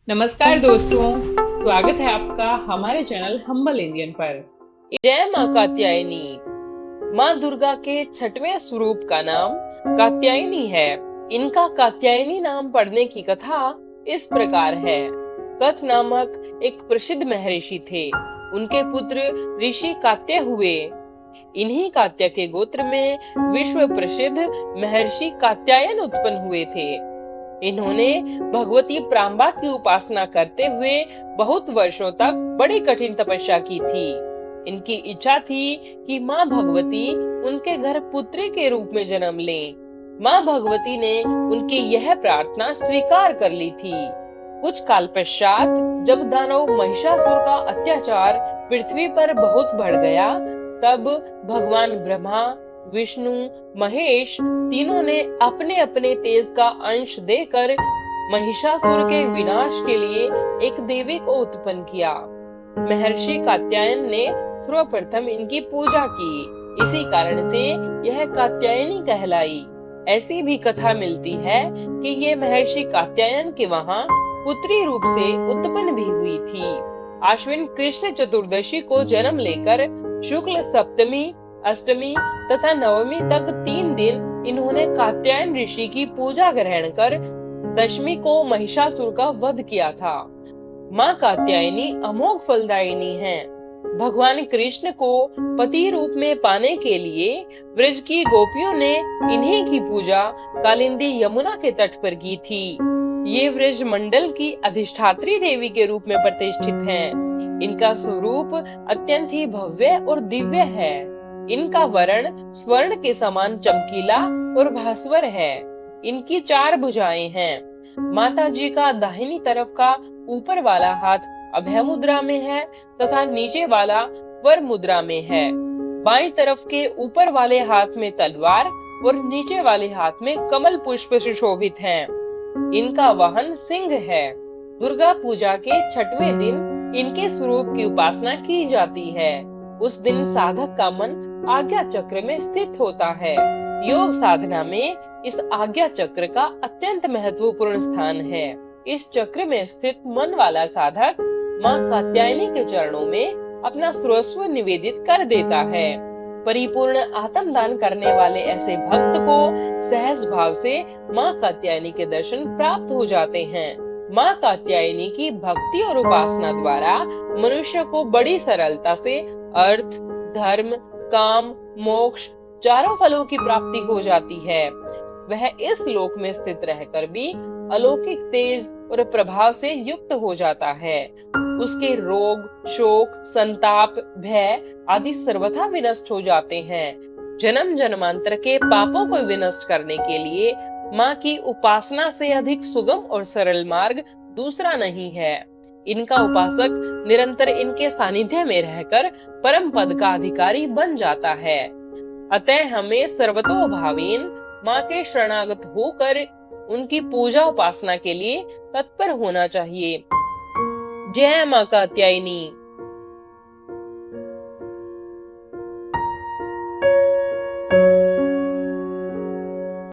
नमस्कार दोस्तों, स्वागत है आपका हमारे चैनल हम्बल इंडियन पर। जय माँ कात्यायनी। माँ दुर्गा के छठवें स्वरूप का नाम कात्यायनी है। इनका कात्यायनी नाम पड़ने की कथा इस प्रकार है। कथ नामक एक प्रसिद्ध महर्षि थे। उनके पुत्र ऋषि कात्य हुए। इन्हीं कात्य के गोत्र में विश्व प्रसिद्ध महर्षि कात्यायन उत्पन्न हुए थे। इन्होंने भगवती प्रांबा की उपासना करते हुए बहुत वर्षों तक बड़ी कठिन तपस्या की थी। इनकी इच्छा थी कि माँ भगवती उनके घर पुत्री के रूप में जन्म लें। माँ भगवती ने उनकी यह प्रार्थना स्वीकार कर ली थी। कुछ काल पश्चात जब दानव महिषासुर का अत्याचार पृथ्वी पर बहुत बढ़ गया, तब भगवान ब्रह्मा, विष्णु, महेश तीनों ने अपने अपने तेज का अंश देकर महिषासुर के विनाश के लिए एक देवी को उत्पन्न किया। महर्षि कात्यायन ने सर्वप्रथम इनकी पूजा की। इसी कारण से यह कात्यायनी कहलाई। ऐसी भी कथा मिलती है कि ये महर्षि कात्यायन के वहां पुत्री रूप से उत्पन्न भी हुई थी। आश्विन कृष्ण चतुर्दशी को जन्म लेकर शुक्ल सप्तमी, अष्टमी तथा नवमी तक 3 दिन इन्होंने कात्यायन ऋषि की पूजा ग्रहण कर दशमी को महिषासुर का वध किया था। माँ कात्यायनी अमोघ फलदायिनी है। भगवान कृष्ण को पति रूप में पाने के लिए व्रज की गोपियों ने इन्हीं की पूजा कालिंदी यमुना के तट पर की थी। ये व्रज मंडल की अधिष्ठात्री देवी के रूप में प्रतिष्ठित हैं। इनका स्वरूप अत्यंत ही भव्य और दिव्य है। इनका वर्ण स्वर्ण के समान चमकीला और भास्वर है। इनकी 4 भुजाएं हैं। माता जी का दाहिनी तरफ का ऊपर वाला हाथ अभय मुद्रा में है तथा नीचे वाला वर मुद्रा में है। बाईं तरफ के ऊपर वाले हाथ में तलवार और नीचे वाले हाथ में कमल पुष्प सुशोभित हैं। इनका वाहन सिंह है। दुर्गा पूजा के 6वें दिन इनके स्वरूप की उपासना की जाती है। उस दिन साधक का मन आज्ञा चक्र में स्थित होता है। योग साधना में इस आज्ञा चक्र का अत्यंत महत्वपूर्ण स्थान है। इस चक्र में स्थित मन वाला साधक माँ कात्यायनी के चरणों में अपना सर्वस्व निवेदित कर देता है। परिपूर्ण आत्मदान करने वाले ऐसे भक्त को सहज भाव से माँ कात्यायनी के दर्शन प्राप्त हो जाते हैं। माँ कात्यायनी की भक्ति और उपासना द्वारा मनुष्य को बड़ी सरलता से अर्थ, धर्म, काम, मोक्ष चारों फलों की प्राप्ति हो जाती है। वह इस लोक में स्थित रहकर भी अलौकिक तेज और प्रभाव से युक्त हो जाता है। उसके रोग, शोक, संताप, भय आदि सर्वथा विनष्ट हो जाते हैं। जन्म जन्मांतर के पापों को विनष्ट करने के लिए माँ की उपासना से अधिक सुगम और सरल मार्ग दूसरा नहीं है। इनका उपासक निरंतर इनके सानिध्य में रहकर परम पद का अधिकारी बन जाता है। अतः हमें सर्वतोभावेन माँ के शरणागत होकर उनकी पूजा उपासना के लिए तत्पर होना चाहिए। जय माँ कात्यायनी।